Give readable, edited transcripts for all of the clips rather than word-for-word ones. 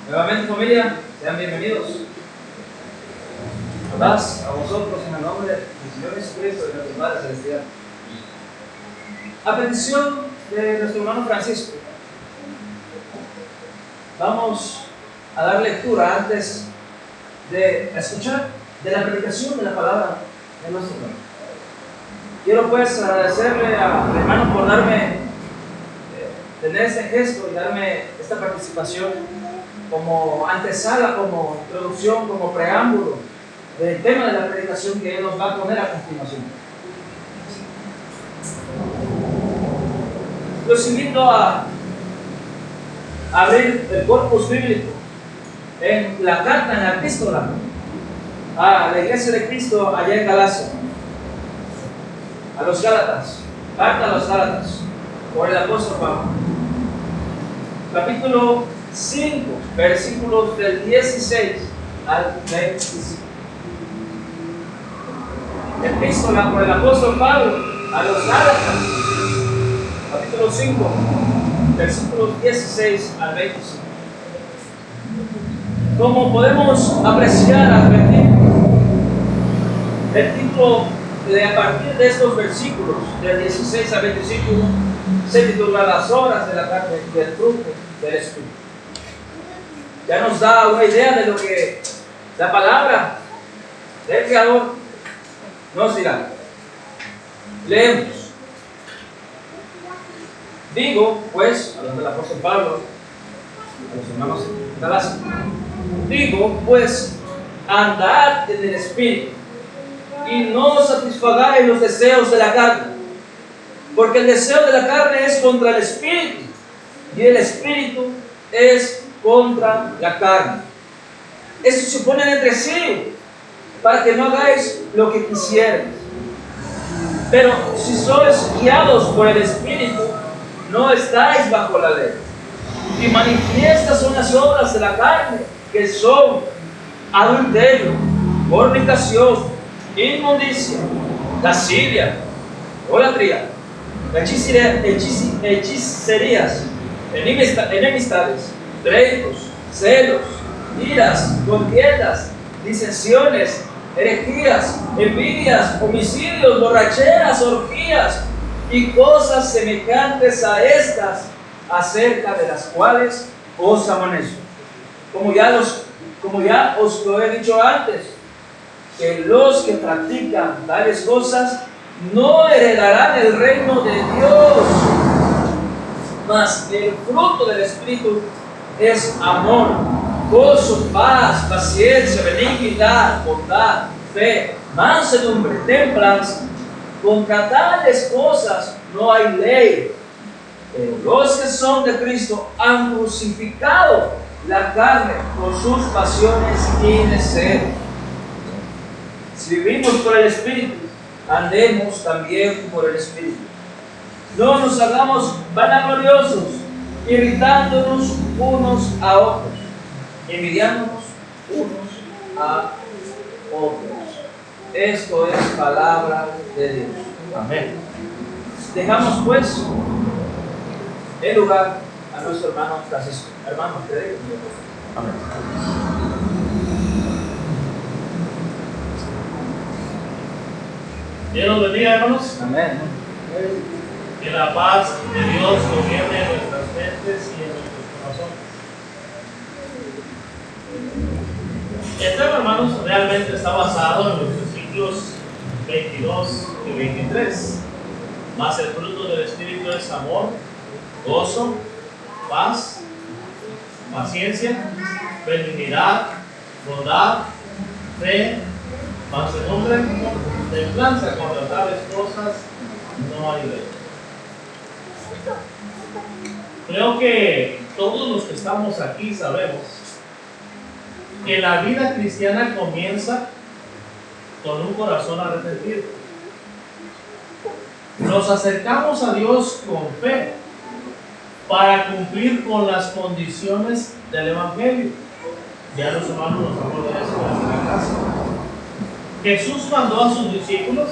Nuevamente, familia, sean bienvenidos. Paz a vosotros en el nombre del Señor Jesucristo y de nuestro Padre Celestial. A petición de nuestro hermano Francisco, vamos a dar lectura antes de escuchar de la predicación de la palabra de nuestro Señor. Quiero pues agradecerle al hermano por tener este gesto y darme esta participación como antesala, como introducción, como preámbulo del tema de la predicación que él nos va a poner a continuación. Los invito a abrir el corpus bíblico en la carta, en la epístola a la iglesia de Cristo allá en Galacia, a los Gálatas, carta a los Gálatas, por el apóstol Pablo, capítulo 5, versículos del 16 al 25. Epístola por el apóstol Pablo a los Gálatas, capítulo 5, versículos 16 al 25. Como podemos apreciar, advertir, el título de a partir de estos versículos, del 16 al 25, se titula Las obras de la carne y el fruto del Espíritu. Ya nos da una idea de lo que la palabra del Creador nos dirá. Leemos. Digo, pues, hablando del apóstol Pablo, a los hermanos de Galacia, digo, pues, andad en el Espíritu y no satisfagáis los deseos de la carne, porque el deseo de la carne es contra el Espíritu y el Espíritu es contra la carne. Estos se oponen entre sí para que no hagáis lo que quisierais. Pero si sois guiados por el Espíritu, no estáis bajo la ley. Y manifiestas son las obras de la carne, que son adulterio, fornicación, inmundicia, lascivia, idolatría, hechicerías, enemistades, pleitos, celos, iras, contiendas, disensiones, herejías, envidias, homicidios, borracheras, orgías y cosas semejantes a estas, acerca de las cuales os amonesto. Como ya os lo he dicho antes, que los que practican tales cosas no heredarán el reino de Dios. Mas el fruto del Espíritu es amor, gozo, paz, paciencia, benignidad, bondad, fe, mansedumbre, templanza. Contra tales cosas no hay ley. Pero los que son de Cristo han crucificado la carne con sus pasiones y deseos. Si vivimos por el Espíritu, andemos también por el Espíritu. No nos hagamos vanagloriosos, irritándonos unos a otros, envidiándonos unos a otros. Esto es palabra de Dios. Amén. Dejamos pues el lugar a nuestro hermano Francisco. Hermano, te digo. Amén. Dios los bendiga, hermanos. Amén. Que la paz de Dios gobierne en nuestras mentes y en nuestros corazones. El tema, hermanos, realmente está basado en los versículos 22 y 23. Mas el fruto del Espíritu es amor, gozo, paz, paciencia, benignidad, bondad, fe, mansedumbre, templanza. Contra tales cosas no hay ley. Creo que todos los que estamos aquí sabemos que la vida cristiana comienza con un corazón arrepentido. Nos acercamos a Dios con fe para cumplir con las condiciones del Evangelio. Ya los hermanos nos habló de eso en la casa. Jesús mandó a sus discípulos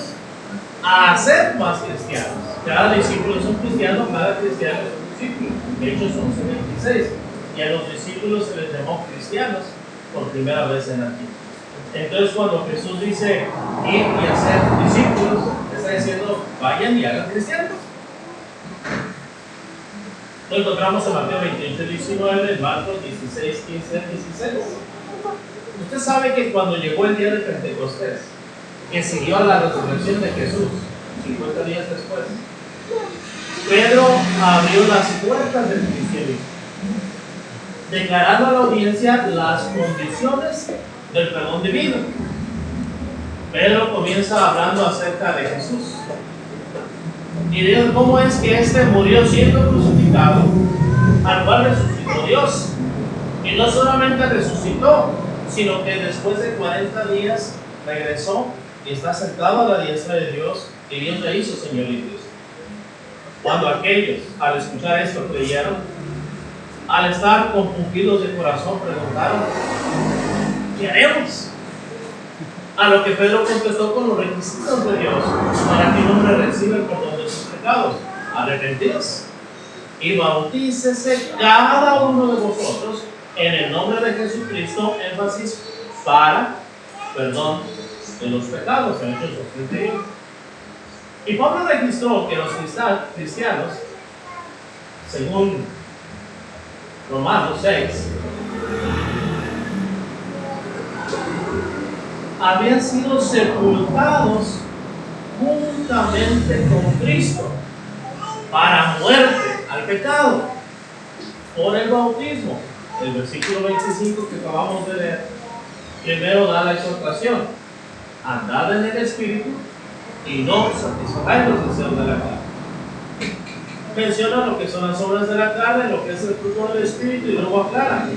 a ser más cristianos. Cada discípulo es un cristiano, cada cristiano es un discípulo. Hechos 11:26. y a los discípulos se les llamó cristianos por primera vez en aquí. Entonces, cuando Jesús dice ir y hacer discípulos, está diciendo vayan y hagan cristianos. Lo encontramos en Mateo 28, 19, en Marcos 16, 15 al 16. Usted sabe que cuando llegó el día de Pentecostés, que siguió a la resurrección de Jesús, 50 días después, Pedro abrió las puertas del cristianismo, declarando a la audiencia las condiciones del perdón divino. Pedro comienza hablando acerca de Jesús y de cómo es que éste murió siendo crucificado, al cual resucitó Dios. Y no solamente resucitó, sino que después de 40 días regresó y está sentado a la diestra de Dios, y Dios le hizo Señor y Cristo. Cuando aquellos, al escuchar esto, creyeron, al estar compungidos de corazón, preguntaron: ¿qué haremos? A lo que Pedro contestó con los requisitos de Dios para que un hombre reciba el perdón de sus pecados: arrepentidos y bautícese cada uno de vosotros en el nombre de Jesucristo, énfasis, para perdón de los pecados, en Hechos 2:31. Y Pablo registró que los cristianos, según Romanos 6, habían sido sepultados juntamente con Cristo para muerte al pecado por el bautismo. El versículo 25 que acabamos de leer primero da la exhortación: andad en el Espíritu y no satisfagáis los deseos de la carne. Menciona lo que son las obras de la carne, lo que es el fruto del Espíritu, y luego aclara: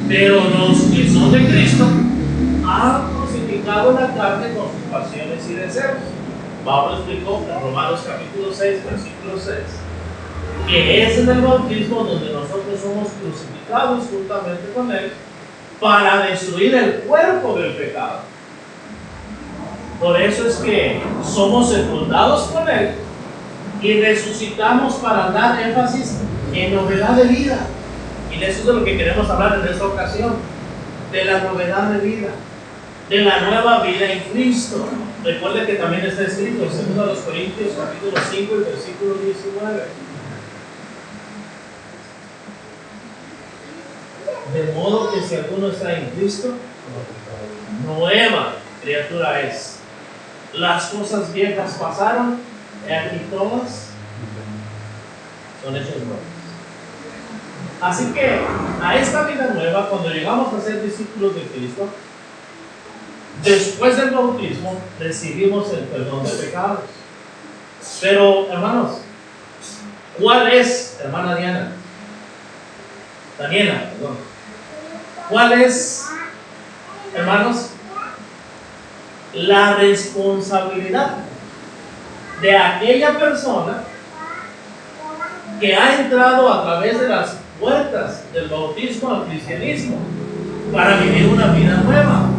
pero los que son de Cristo han crucificado la carne con sus pasiones y deseos. Pablo explicó en Romanos capítulo 6, versículo 6, que es en el bautismo donde nosotros somos crucificados juntamente con Él para destruir el cuerpo del pecado. Por eso es que somos sepultados con Él y resucitamos para dar énfasis en novedad de vida. Y de eso es de lo que queremos hablar en esta ocasión, de la novedad de vida, de la nueva vida en Cristo. Recuerde que también está escrito en 2 Corintios capítulo 5 y versículo 19. De modo que si alguno está en Cristo, nueva criatura es. Las cosas viejas pasaron, y aquí todas son hechas nuevas. Así que a esta vida nueva, cuando llegamos a ser discípulos de Cristo, después del bautismo recibimos el perdón de pecados. Pero, hermanos, ¿cuál es, hermana Daniela, perdón? ¿Cuál es, hermanos, la responsabilidad de aquella persona que ha entrado a través de las puertas del bautismo al cristianismo para vivir una vida nueva?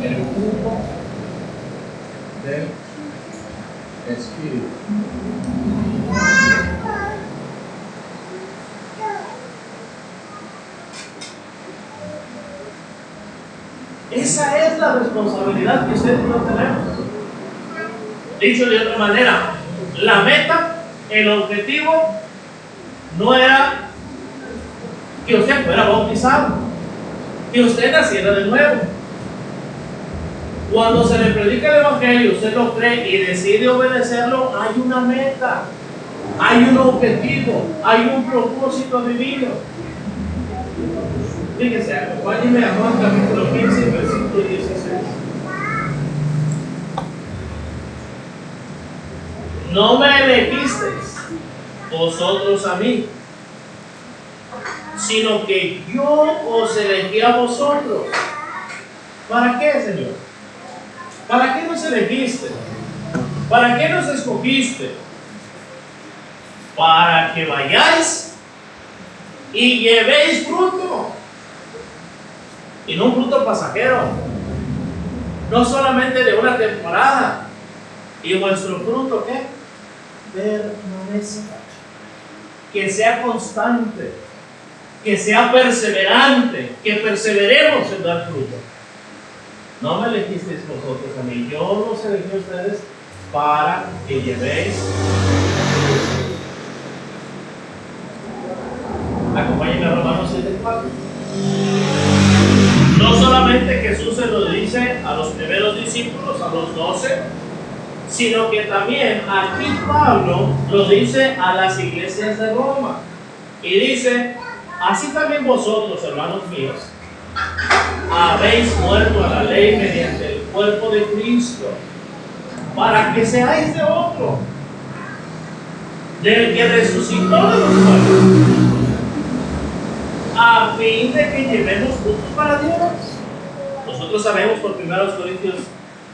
El fruto del Espíritu. Esa es la responsabilidad que usted y yo tenemos. Dicho de otra manera, la meta, el objetivo, no era que usted fuera bautizado, que usted naciera de nuevo. Cuando se le predica el Evangelio, usted lo cree y decide obedecerlo, hay una meta, hay un objetivo, hay un propósito divino. Fíjese, acompáñenme a Juan capítulo 15, versículo 16. No me elegisteis vosotros a mí, sino que yo os elegí a vosotros. ¿Para qué, Señor? ¿Para qué nos elegiste? ¿Para qué nos escogiste? Para que vayáis y llevéis fruto. Y no un fruto pasajero, no solamente de una temporada. ¿Y vuestro fruto qué? Permanezca. que sea constante, que sea perseverante, que perseveremos en dar fruto. No me elegisteis vosotros a mí, yo los elegí a ustedes para que llevéis. Acompáñenme a Romanos 7:4. No solamente Jesús se lo dice a los primeros discípulos, a los 12, sino que también aquí Pablo lo dice a las iglesias de Roma. Y dice: así también vosotros, hermanos míos, habéis muerto a la ley mediante el cuerpo de Cristo, para que seáis de otro, del que resucitó de los muertos, a fin de que llevemos frutos para Dios. Nosotros sabemos por 1 Corintios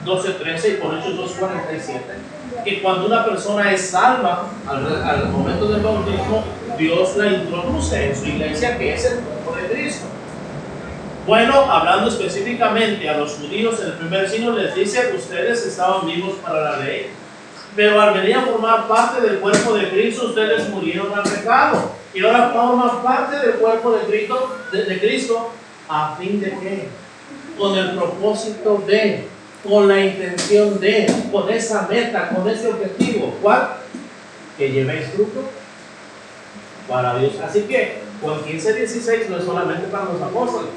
12:13 y por Hechos 2:47 que cuando una persona es salva al momento del bautismo, Dios la introduce en su iglesia, que es el cuerpo de Cristo. Bueno, hablando específicamente a los judíos en el primer siglo, les dice: ustedes estaban vivos para la ley, pero al venir a formar parte del cuerpo de Cristo, ustedes murieron al pecado y ahora forman parte del cuerpo de Cristo, a fin de que, con el propósito de, con la intención de, con esa meta, con ese objetivo. ¿Cuál? Que llevéis fruto para Dios. Así que Juan 15:16 no es solamente para los apóstoles.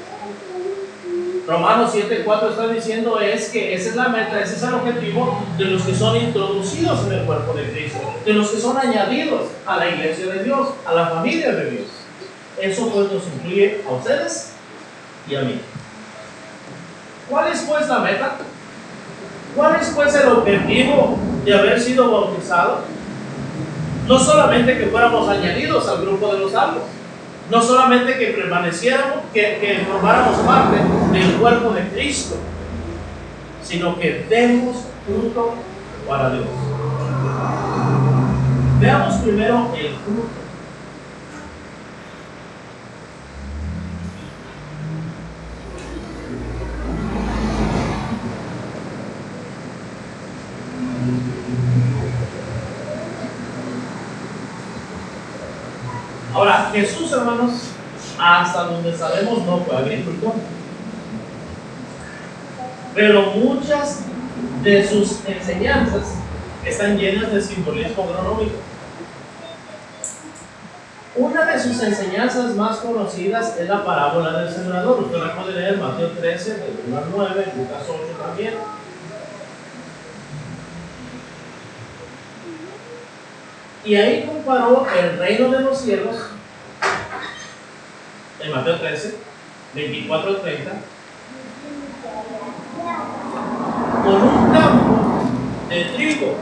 Romanos 7:4 está diciendo es que esa es la meta, ese es el objetivo de los que son introducidos en el cuerpo de Cristo, de los que son añadidos a la iglesia de Dios, a la familia de Dios. Eso pues nos incluye a ustedes y a mí. ¿Cuál es pues la meta? ¿Cuál es pues el objetivo de haber sido bautizados? No solamente que fuéramos añadidos al grupo de los salvos, no solamente que permaneciéramos, que formáramos parte del cuerpo de Cristo, sino que demos fruto para Dios. Veamos primero el fruto. Ahora, Jesús, hermanos, hasta donde sabemos, no fue agricultor. Pero muchas de sus enseñanzas están llenas de simbolismo agronómico. Una de sus enseñanzas más conocidas es la parábola del sembrador. Usted la puede leer en Mateo 13, del 1 al 9, Lucas 8 también. Y ahí comparó el reino de los cielos, en Mateo 13, 24 al 30, con un campo de trigo,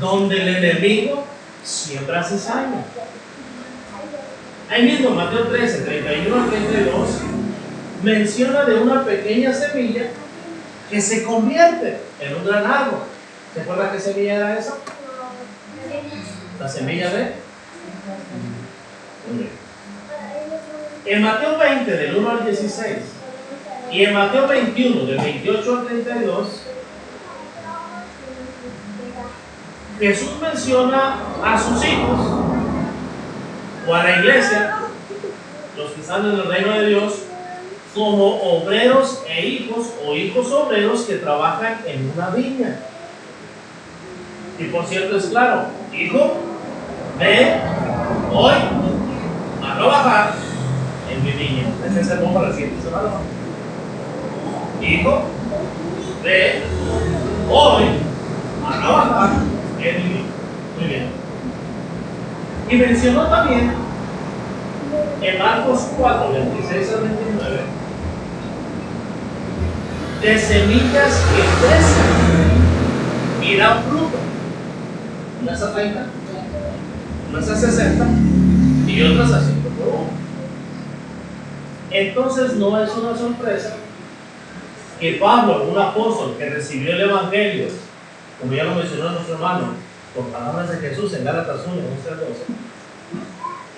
donde el enemigo siembra cizaña. Ahí mismo, Mateo 13, 31 al 32, menciona de una pequeña semilla que se convierte en un gran árbol. ¿Se acuerda qué semilla era esa? La semilla de. En Mateo 20, del 1 al 16, y en Mateo 21, del 28 al 32, Jesús menciona a sus hijos, o a la iglesia, los que están en el reino de Dios, como obreros e hijos, o hijos obreros que trabajan en una viña. Y por cierto, es claro: hijo, ve hoy a trabajar en mi viña. Ese es el sermón para la siguiente semana. Hijo, ve hoy a trabajar en mi viña. Muy bien. Y mencionó también en Marcos 4, 26 al 29, de semillas que crecen y dan fruto. Unas a 30, unas a 60 y otras a 100 por uno. Entonces no es una sorpresa que Pablo, un apóstol que recibió el Evangelio, como ya lo mencionó nuestro hermano, por palabras de Jesús en Gálatas 1, 11 al 12,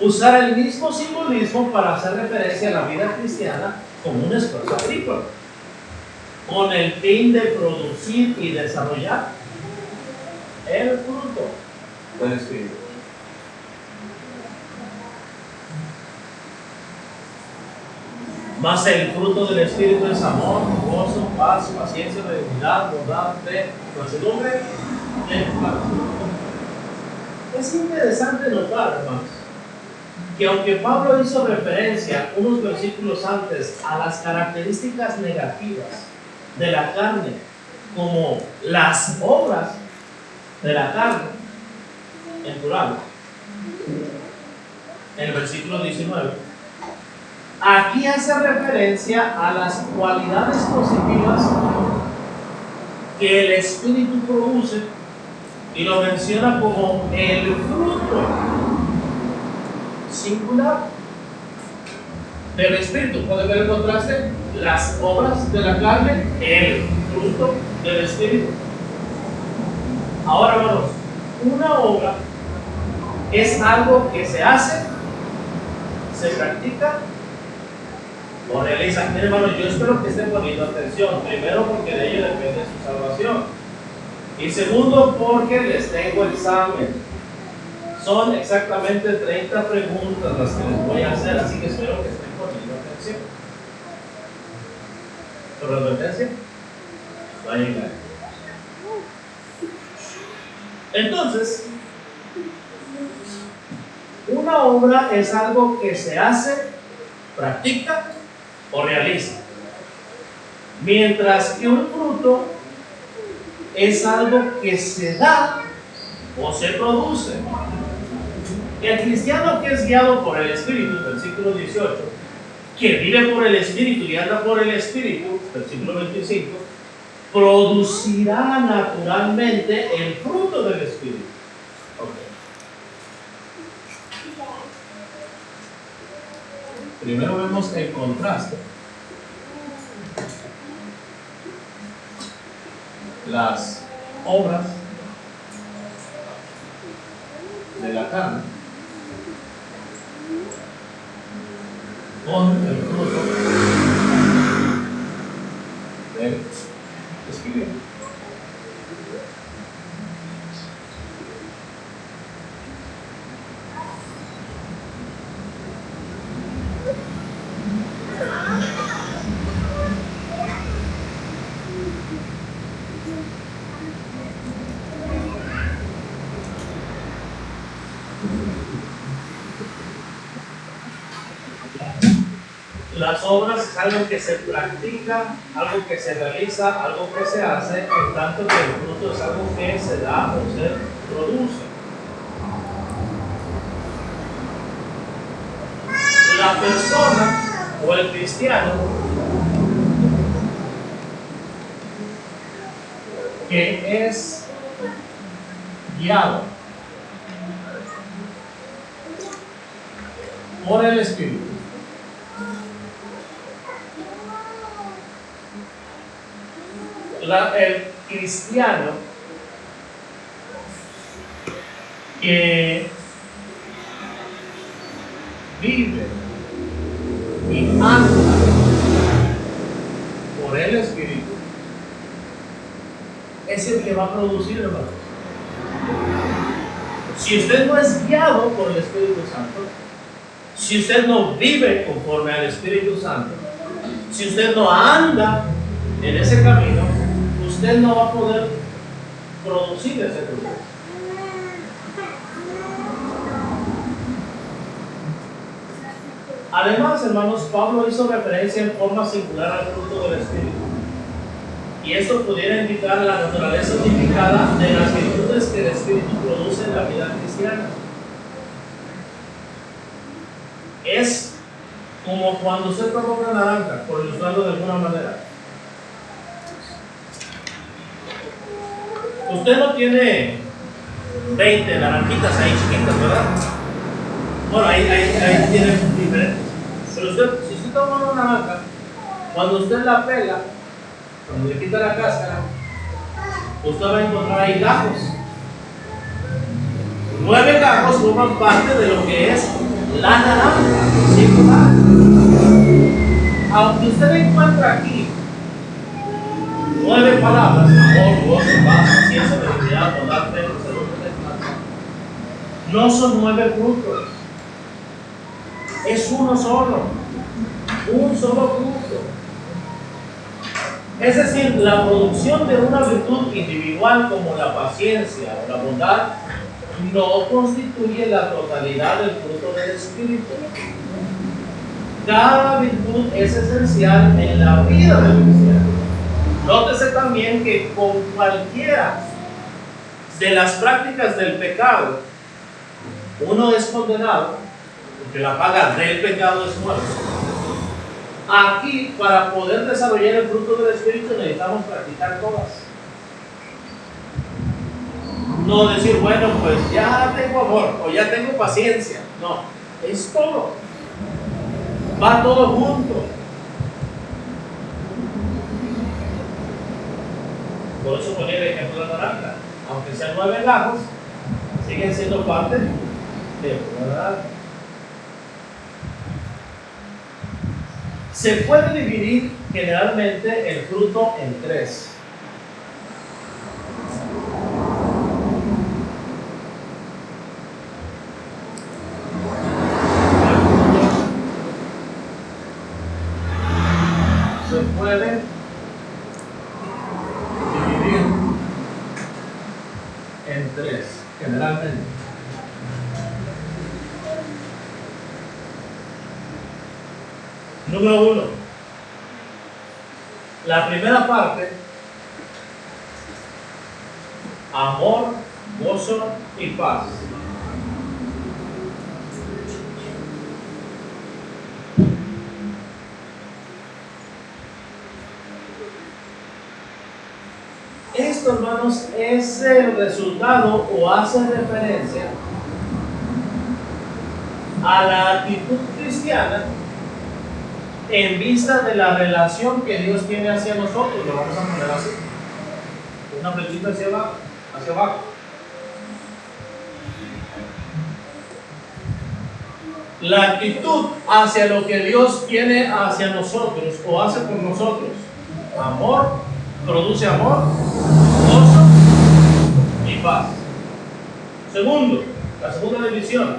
usara el mismo simbolismo para hacer referencia a la vida cristiana como un esfuerzo agrícola, con el fin de producir y desarrollar el fruto del Espíritu. Mas el fruto del Espíritu es amor, gozo, paz, paciencia, benignidad, bondad, fe, mansedumbre y templancia. Es interesante notar, hermanos, que aunque Pablo hizo referencia unos versículos antes a las características negativas de la carne, como las obras de la carne, en plural, en el versículo 19, aquí hace referencia a las cualidades positivas que el Espíritu produce y lo menciona como el fruto singular del Espíritu. ¿Puede ver el contraste? Las obras de la carne, el fruto del Espíritu. Ahora, hermanos, una obra es algo que se hace, se practica o realiza. Miren, hermanos, yo espero que estén poniendo atención. Primero, porque de ello depende su salvación. Y segundo, porque les tengo examen. Son exactamente 30 preguntas las que les voy a hacer, así que espero que estén poniendo atención. ¿Sobre advertencia? Vayan a. Entonces, una obra es algo que se hace, practica o realiza. Mientras que un fruto es algo que se da o se produce. El cristiano que es guiado por el Espíritu, versículo 18, que vive por el Espíritu y anda por el Espíritu, versículo 25, producirá naturalmente el fruto del Espíritu. Okay. Primero vemos el contraste. Las obras de la carne con el fruto del Espíritu. Las obras es algo que se practica, algo que se realiza, algo que se hace, en tanto que el fruto es algo que se da o se produce. La persona o el cristiano que es guiado por el Espíritu el cristiano que vive y anda por el Espíritu es el que va a producir, hermanos. Si usted no es guiado por el Espíritu Santo, si usted no vive conforme al Espíritu Santo, si usted no anda en ese camino, usted no va a poder producir ese fruto. Además, hermanos, Pablo hizo referencia en forma singular al fruto del Espíritu. Y esto pudiera indicar la naturaleza tipificada de las virtudes que el Espíritu produce en la vida cristiana. Es como cuando usted toma una naranja, por ilustrarlo de alguna manera. Usted no tiene 20 naranjitas ahí chiquitas, ¿verdad? Bueno, ahí tiene diferentes. Pero si usted toma una naranja, cuando usted la pela, cuando le quita la cáscara, usted va a encontrar ahí gajos. 9 gajos forman parte de lo que es la naranja singular. Aunque usted encuentra aquí 9 palabras, amor, gozo, paz, paciencia, benignidad, bondad, fe, mansedumbre, templanza, no son 9 frutos, es uno solo. un solo fruto. Es decir, la producción de una virtud individual como la paciencia o la bondad no constituye la totalidad del fruto del Espíritu. Cada virtud es esencial en la vida del cristiano. Nótese también que con cualquiera de las prácticas del pecado, uno es condenado, porque la paga del pecado es muerte. Aquí, para poder desarrollar el fruto del Espíritu, necesitamos practicar todas. No decir, bueno, pues ya tengo amor o ya tengo paciencia. No, es todo. Va todo junto. Por eso ponía el ejemplo de la naranja. Aunque sean 9 lagos, siguen siendo parte de una naranja. Se puede dividir generalmente el fruto en 3. Se puede dividir en 3, generalmente. Número 1. La primera parte, amor, gozo y paz. Esto, hermanos, es el resultado o hace referencia a la actitud cristiana en vista de la relación que Dios tiene hacia nosotros. Lo vamos a poner así, una flechita hacia abajo. La actitud hacia lo que Dios tiene hacia nosotros o hace por nosotros. Amor, produce amor, gozo y paz. Segundo, la segunda división,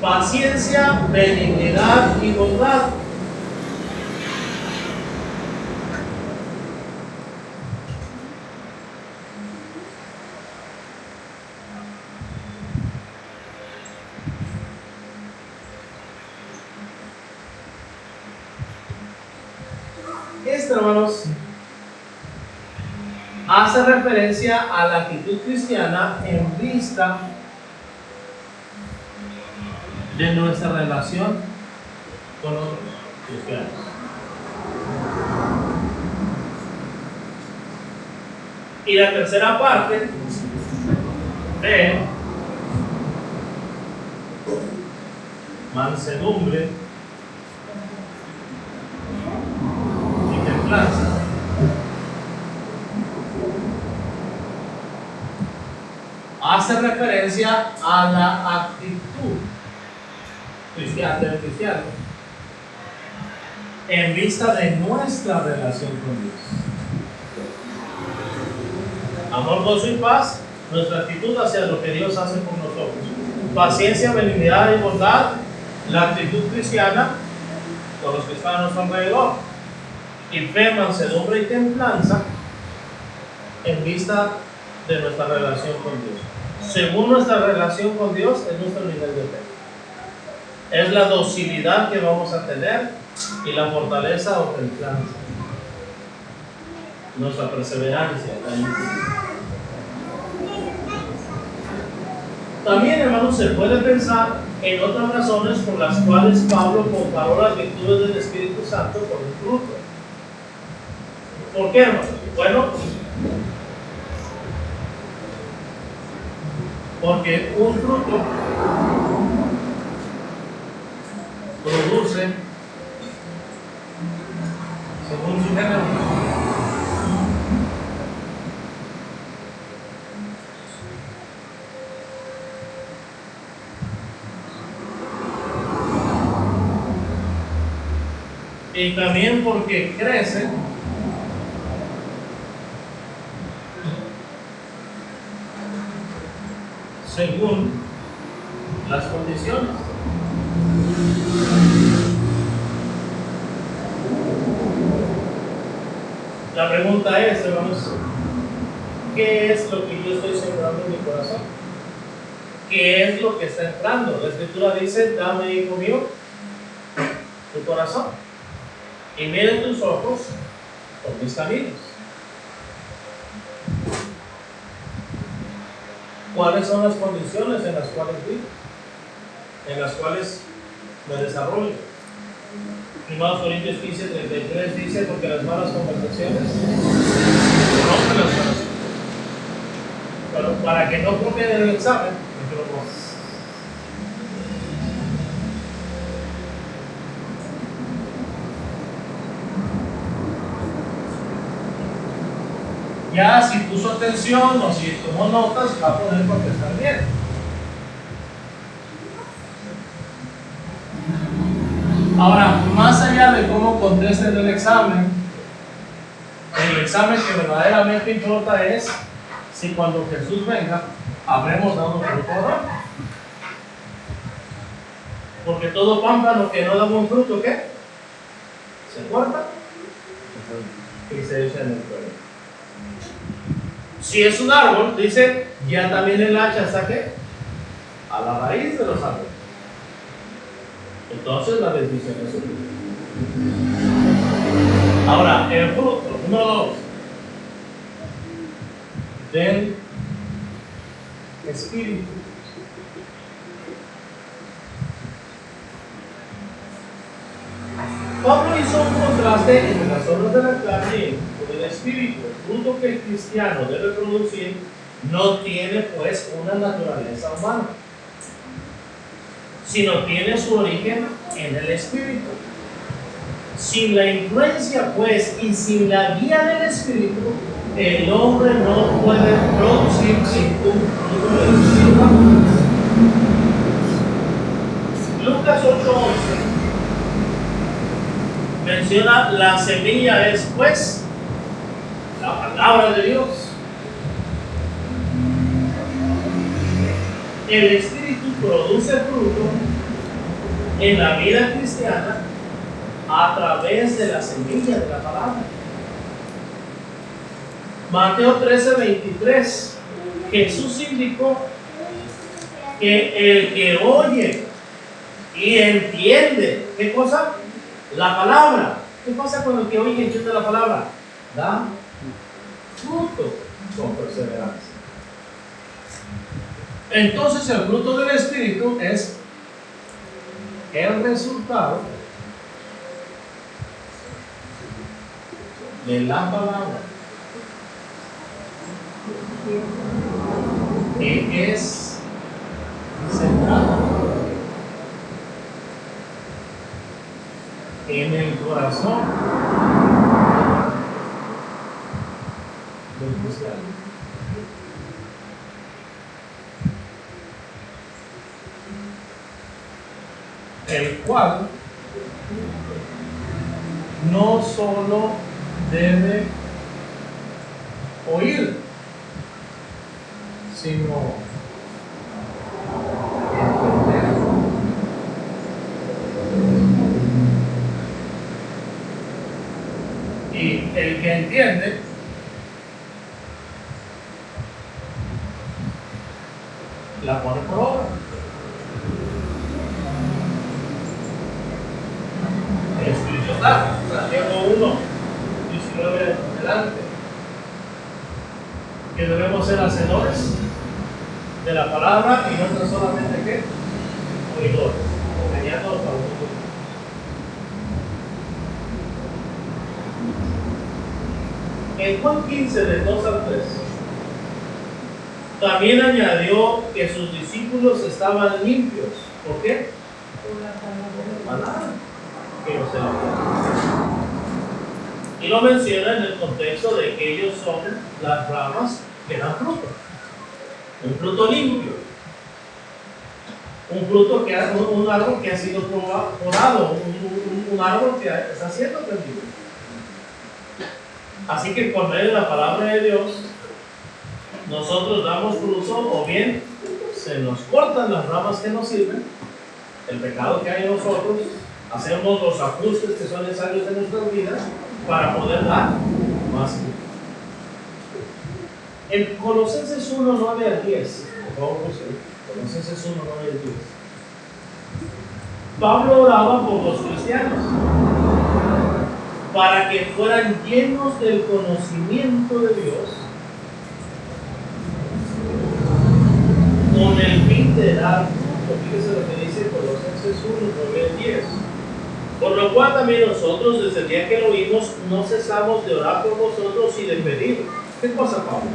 paciencia, benignidad y bondad. Esto, hermanos, hace referencia a la actitud cristiana en vista de nuestra relación con otros cristianos. Y la tercera parte de mansedumbre y templanza. Hace referencia a la actitud cristiana del cristiano en vista de nuestra relación con Dios. Amor, gozo y paz, nuestra actitud hacia lo que Dios hace por nosotros. Paciencia, benignidad y bondad, la actitud cristiana con los que están a nuestro alrededor. Y fe, mansedumbre y templanza en vista de nuestra relación con Dios. Según nuestra relación con Dios es nuestro nivel de fe. Es la docilidad que vamos a tener y la fortaleza o templanza. Nuestra perseverancia. También, hermanos, se puede pensar en otras razones por las cuales Pablo comparó las virtudes del Espíritu Santo con el fruto. ¿Por qué, hermanos? Bueno, porque un fruto produce según su género. Y también porque crece según las condiciones. La pregunta es, hermanos, ¿qué es lo que yo estoy sembrando en mi corazón? ¿Qué es lo que está entrando? La Escritura dice, dame, hijo mío, tu corazón, y miren tus ojos por mis caminos. ¿Cuáles son las condiciones en las cuales vivo? En las cuales me desarrollo. 1 Corintios 15:33 dice, porque las malas conversaciones rompen las malas. Pero para que no copien el examen, yo lo pongo. Ya si puso atención o si tomó notas, va a poder contestar bien. Ahora, más allá de cómo contesten el examen que verdaderamente importa es si cuando Jesús venga habremos dado fruto o no. Porque todo pámpano que no da buen fruto, ¿qué? Se corta y se echa en el fuego. Si es un árbol, dice, ya también el hacha está ¿qué? A la raíz de los árboles. Entonces la decisión es suya. Ahora, el fruto, número 2, del Espíritu. Pablo hizo un contraste entre las obras de la carne y el Espíritu. El fruto que el cristiano debe producir no tiene pues una naturaleza humana, sino tiene su origen en el Espíritu. Sin la influencia pues y sin la guía del Espíritu, el hombre no puede producir ningún fruto del Espíritu. Lucas 8:11 menciona la semilla es pues la palabra de Dios. El Espíritu produce fruto en la vida cristiana a través de la semilla de la palabra. Mateo 13:23, Jesús indicó que el que oye y entiende, ¿qué cosa? La palabra. ¿Qué pasa con el que oye y entiende la palabra? Da fruto con perseverancia. Entonces el fruto del Espíritu es el resultado de la palabra, que es sembrada en el corazón del cristiano. El cual no solo debe oír, sino entender. Y el que entiende la pone por obra. Escrito está, Santiago 1:19 adelante, que debemos ser hacedores de la palabra y no tan solamente ¿qué? Oidores, engañando a los mundo. En Juan 15, del 2 al 3, también añadió que sus discípulos estaban limpios. ¿Por qué? Por la palabra que los envió. Y lo menciona en el contexto de que ellos son las ramas que dan fruto. Un fruto limpio. Un fruto que un árbol que ha sido podado, un árbol que está siendo aprendido. Así que por medio de la palabra de Dios, nosotros damos fruto, o bien se nos cortan las ramas que nos sirven, el pecado que hay en nosotros, hacemos los ajustes que son necesarios en nuestras vidas para poder dar más puro. En Colosenses 1, 9 al 10, por favor, Colosenses 1, 9 al 10. Pablo oraba por los cristianos para que fueran llenos del conocimiento de Dios, con el fin de dar fruto. Fíjese lo que dice Colosenses 1, 9 al 10. Por lo cual también nosotros, desde el día que lo oímos, no cesamos de orar por vosotros y de pedir. ¿Qué cosa, Pablo?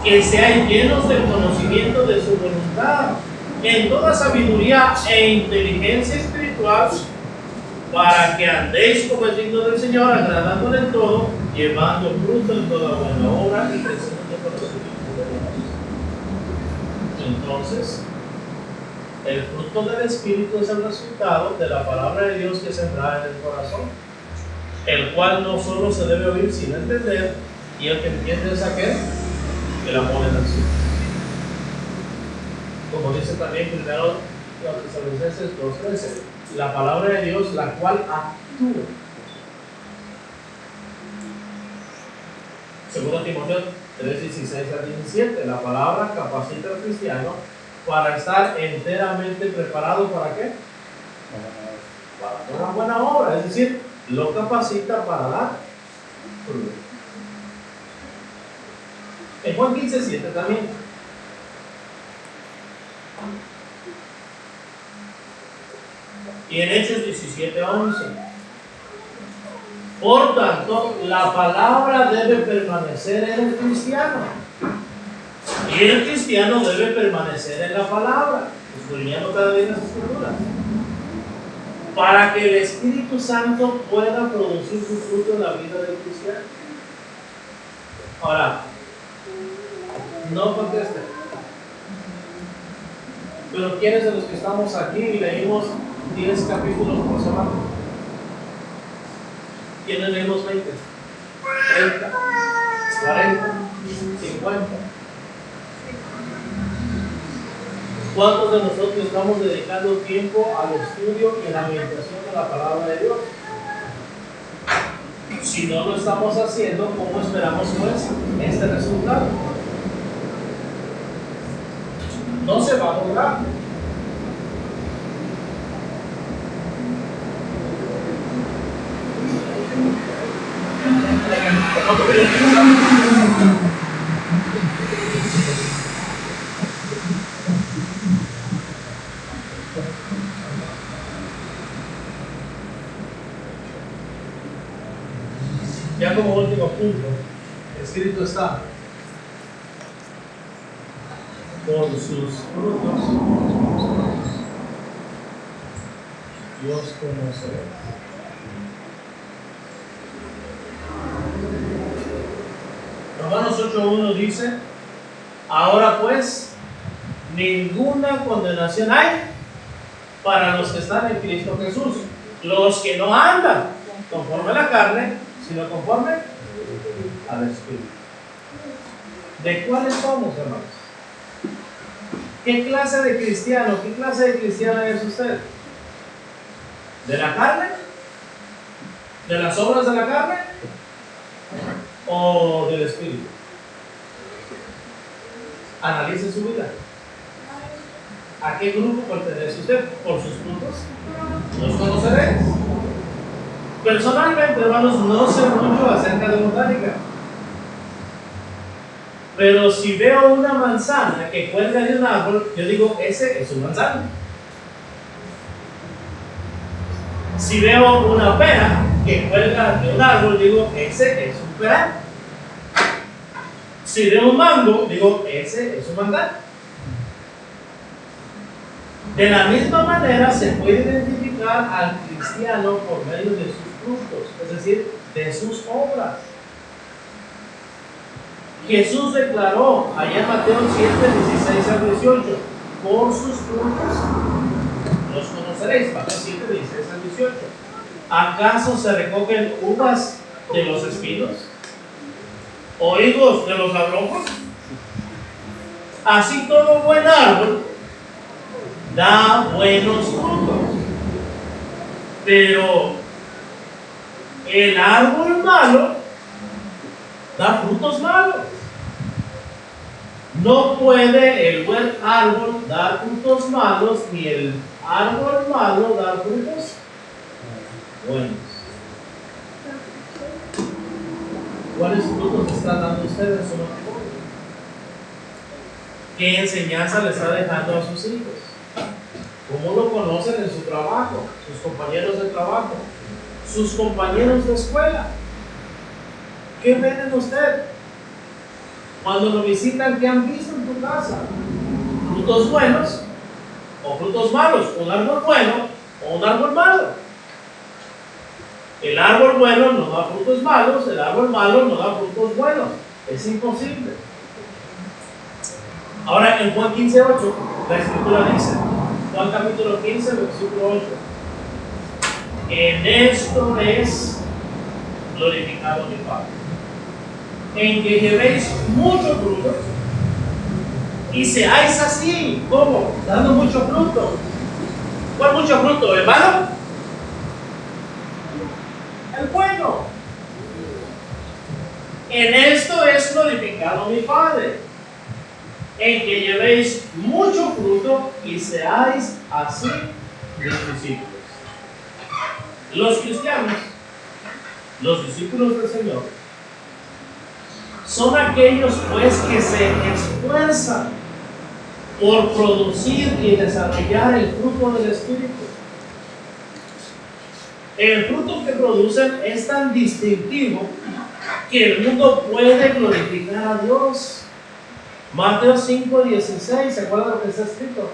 Que sean llenos del conocimiento de su voluntad, en toda sabiduría e inteligencia espiritual, para que andéis como es digno del Señor, agradándole en todo, llevando fruto en toda buena obra y creciendo en el conocimiento de Dios. Entonces, el fruto del Espíritu es el resultado de la palabra de Dios que se sembrada en el corazón, el cual no solo se debe oír sin entender, y el que entiende es aquel que la pone en acción. Como dice también primero los Tesalonicenses 2:13, la palabra de Dios, la cual actúa. Segundo Timoteo 3:16 al 17, la palabra capacita al cristiano para estar enteramente preparado. ¿Para qué? Para una buena obra, es decir, lo capacita para dar fruto. En Juan 15:7 también. Y en Hechos 17:11. Por tanto, la palabra debe permanecer en el cristiano. Y el cristiano debe permanecer en la palabra, escudriñando cada día las Escrituras, para que el Espíritu Santo pueda producir su fruto en la vida del cristiano. Ahora, no conteste. Pero ¿quiénes de los que estamos aquí leímos 10 capítulos por semana? ¿Quiénes leímos 20? 30, 40, 50. ¿Cuántos de nosotros estamos dedicando tiempo al estudio y a la meditación de la palabra de Dios? Si no lo estamos haciendo, ¿cómo esperamos pues este resultado? No se va a lograr. Ya como último punto, escrito está: por sus frutos Dios conocerá. Romanos 8:1 dice: ahora pues, ninguna condenación hay para los que están en Cristo Jesús, los que no andan conforme a la carne, sino conforme al Espíritu. ¿De cuáles somos, hermanos? ¿Qué clase de cristiano, qué clase de cristiana es usted? ¿De la carne? ¿De las obras de la carne? ¿O del Espíritu? Analice su vida. ¿A qué grupo pertenece usted? ¿Por sus frutos los conoceréis? Personalmente, hermanos, no sé mucho acerca de botánica, pero si veo una manzana que cuelga de un árbol, yo digo, ese es un manzano. Si veo una pera que cuelga de un árbol, digo, ese es un peral. Si veo un mango, digo, ese es un mango. De la misma manera se puede identificar al cristiano por medio de sus frutos, es decir, de sus obras. Jesús declaró allá en Mateo 7:16 al 18: por sus frutos los conoceréis. Mateo 7:16 al 18. ¿Acaso se recogen uvas de los espinos o higos de los abrojos? Así todo buen árbol da buenos frutos, pero el árbol malo da frutos malos. No puede el buen árbol dar frutos malos, ni el árbol malo dar frutos buenos. ¿Cuáles frutos están dando ustedes en su matrimonio? ¿Qué enseñanza le está dejando a sus hijos? ¿Cómo lo conocen en su trabajo? Sus compañeros de trabajo, sus compañeros de escuela. ¿Qué ven en usted? Cuando lo visitan, ¿qué han visto en tu casa? ¿Frutos buenos o frutos malos? ¿Un árbol bueno o un árbol malo? El árbol bueno no da frutos malos, el árbol malo no da frutos buenos. Es imposible. Ahora en Juan 15:8, la escritura dice, Juan capítulo 15, versículo 8, en esto es glorificado mi Padre, en que llevéis mucho fruto y seáis así. ¿Cómo? Dando mucho fruto. ¿Cuál mucho fruto? ¿El malo? El bueno. En esto es glorificado mi Padre, en que llevéis mucho fruto y seáis así mis discípulos. Los cristianos, los discípulos del Señor, son aquellos pues que se esfuerzan por producir y desarrollar el fruto del Espíritu. El fruto que producen es tan distintivo que el mundo puede glorificar a Dios. Mateo 5:16, ¿se acuerdan lo que está escrito?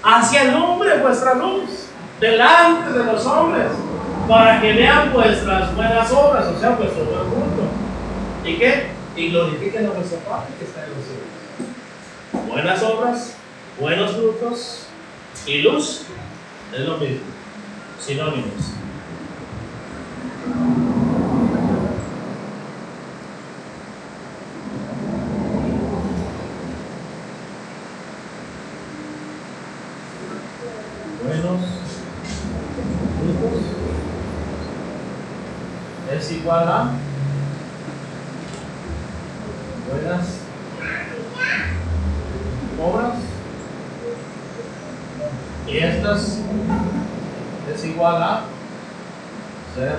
Así alumbre vuestra luz delante de los hombres, para que vean vuestras buenas obras, o sea, vuestro buen fruto. ¿Y qué? Y glorifiquen a vuestro Padre que está en los cielos. Buenas obras, buenos frutos y luz es lo mismo, sinónimos. Buenos frutos es igual a buenas obras, y estas es igual a ser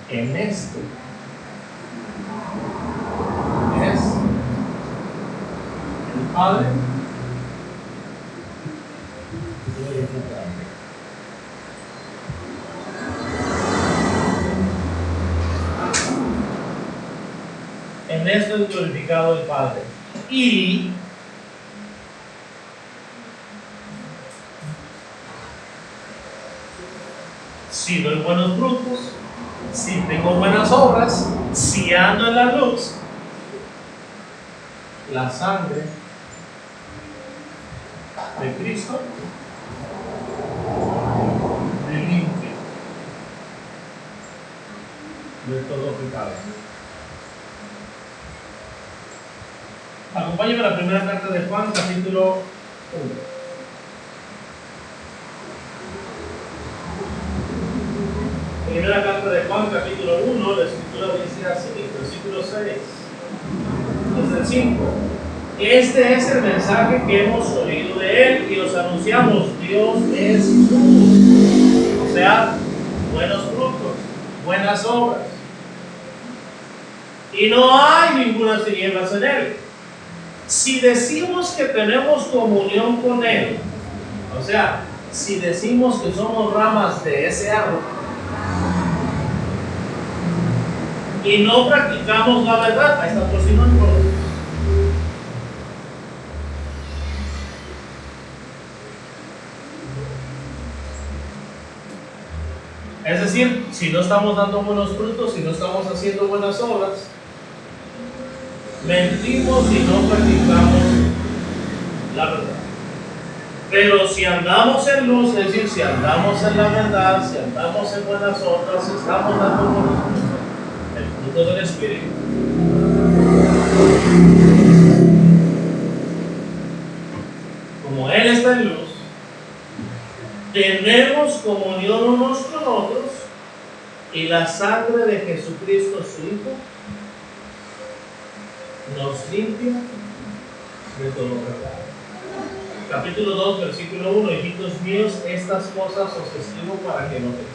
en esto es el Padre glorificado. En esto es glorificado el Padre. Y si doy buenos frutos, si tengo buenas obras, si ando en la luz, la sangre de Cristo me limpia de todo pecado. Acompáñame a la primera carta de Juan, capítulo 1. Primera carta de Juan, capítulo 1, la escritura dice así, versículo 6, desde el 5. Este es el mensaje que hemos oído de él y os anunciamos: Dios es luz, o sea, buenos frutos, buenas obras. Y no hay ninguna tinieblas en él. Si decimos que tenemos comunión con él, o sea, si decimos que somos ramas de ese árbol, y no practicamos la verdad, ahí está otro sinónimo. Es decir, si no estamos dando buenos frutos, si no estamos haciendo buenas obras, mentimos y no practicamos la verdad. Pero si andamos en luz, es decir, si andamos en la verdad, si andamos en buenas obras, estamos dando buenos frutos, el fruto del Espíritu. Como Él está en luz, de la sangre de Jesucristo, su Hijo, nos limpia de todo pecado. Capítulo 2, versículo 1: hijitos míos, estas cosas os escribo para que no pequéis.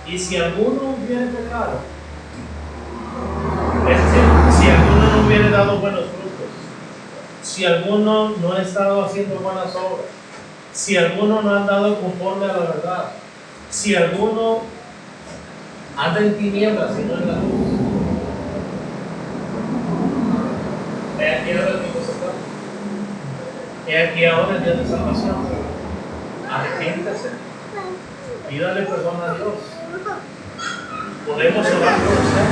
Y si alguno hubiere pecado, es decir, si alguno no hubiere dado buenos frutos, si alguno no ha estado haciendo buenas obras, si alguno no ha andado conforme a la verdad, si alguno anda en tinieblas y no en la luz, he aquí ahora el tiempo cercano, he aquí ahora el día de salvación. Arrepiéntase, pídale perdón a Dios. Podemos orar por usted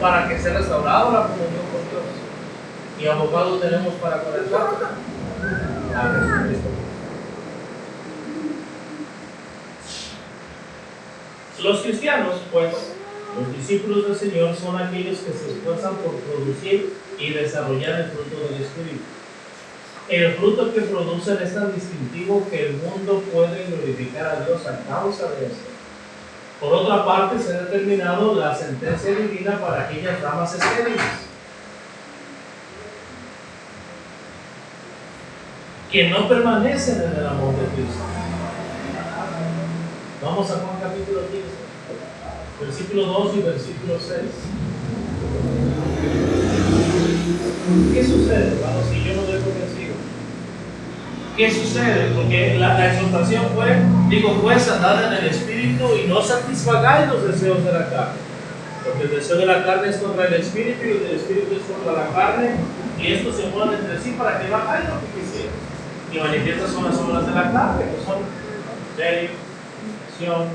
para que sea restaurada la comunión con Dios. Y abogado tenemos para conectar a Jesucristo. Los cristianos, pues, los discípulos del Señor, son aquellos que se esfuerzan por producir y desarrollar el fruto del Espíritu. El fruto que producen es tan distintivo que el mundo puede glorificar a Dios a causa de esto. Por otra parte, se ha determinado la sentencia divina para aquellas ramas estériles, que no permanecen en el amor de Cristo. Vamos a Juan capítulo 15, versículo 2 y versículo 6. ¿Qué sucede, hermanos, si yo no doy convencido? ¿Qué sucede? Porque la exhortación fue, pues andad en el Espíritu y no satisfagáis los deseos de la carne. Porque el deseo de la carne es contra el Espíritu y el del Espíritu es contra la carne, y estos se mueven entre sí para que no hagáis lo que quisieran. Y manifiestas son las obras de la carne, que son adulterio, fornicación,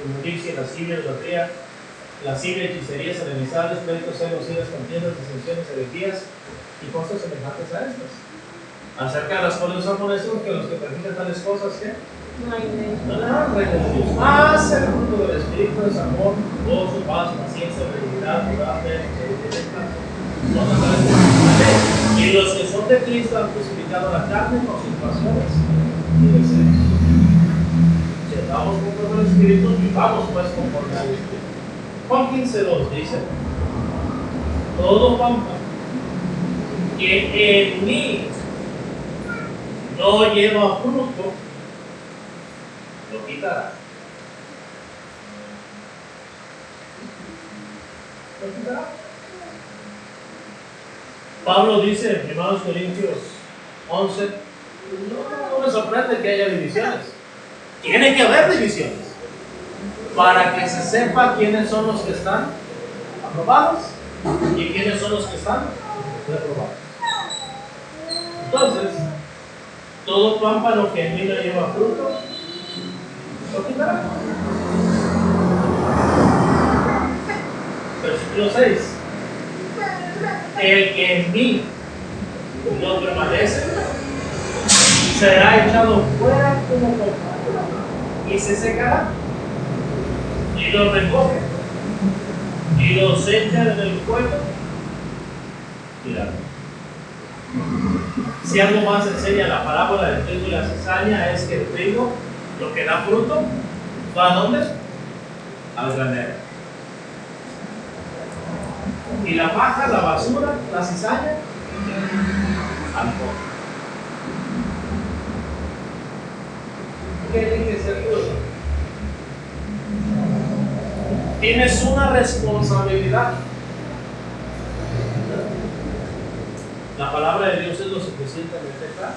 inmundicia, lascivia, idolatría, lascivia, hechicerías, enemistades, pleitos, celos, iras, contiendas, disensiones, herejías y cosas semejantes a estas, acerca de las cuales son honestos que los que practican tales cosas, ¿qué? No le dan reino de Dios. Mas el fruto del Espíritu es amor, gozo, paz, paciencia, benignidad, bondad, fe, misericordia, y los que son de Cristo han crucificado la carne con sus pasiones y deseos. Si andamos conforme al Espíritu, vivamos pues conforme al Espíritu. Juan 15:2 dice: todo pampa que en mí no lleva fruto, lo quitará. ¿Lo quitará? Pablo dice en 1 Corintios 11, no me sorprende que haya divisiones. Tiene que haber divisiones para que se sepa quiénes son los que están aprobados y quiénes son los que están reprobados. Entonces, todo pámpano que en mí no lleva fruto, lo quitará. Versículo 6: el que en mí no permanece será echado fuera como pámpano y se secará, y lo recoge y los echa en el fuego y la. Si algo más enseña la parábola del trigo y la cizaña, es que el trigo, lo que da fruto, ¿va a dónde? Al granero. Y la paja, la basura, la cizaña, al fuego. ¿Qué tiene que ser Dios? Tienes una responsabilidad. La palabra de Dios es lo suficientemente clara.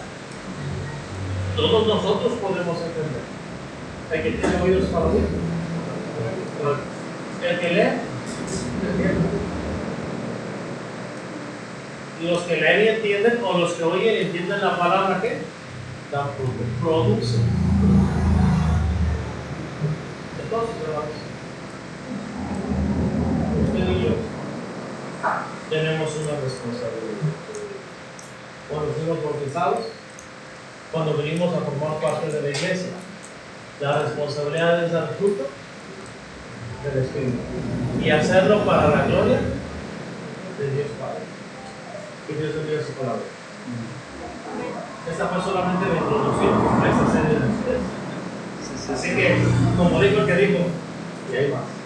Todos nosotros podemos entender. El que tiene oídos para oír, el que lee, entiende. Y los que leen y entienden, o los que oyen y entienden la palabra, ¿qué? Dan fruto, producen. Entonces, hermanos, usted y yo tenemos una responsabilidad. Cuando fuimos bautizados, cuando venimos a formar parte de la iglesia, la responsabilidad es dar fruto del Espíritu y hacerlo para la gloria de Dios Padre. Que Dios bendiga su palabra. Esta fue solamente la introducción a esta serie de ustedes. Así que, como dijo el que dijo, Y hay más.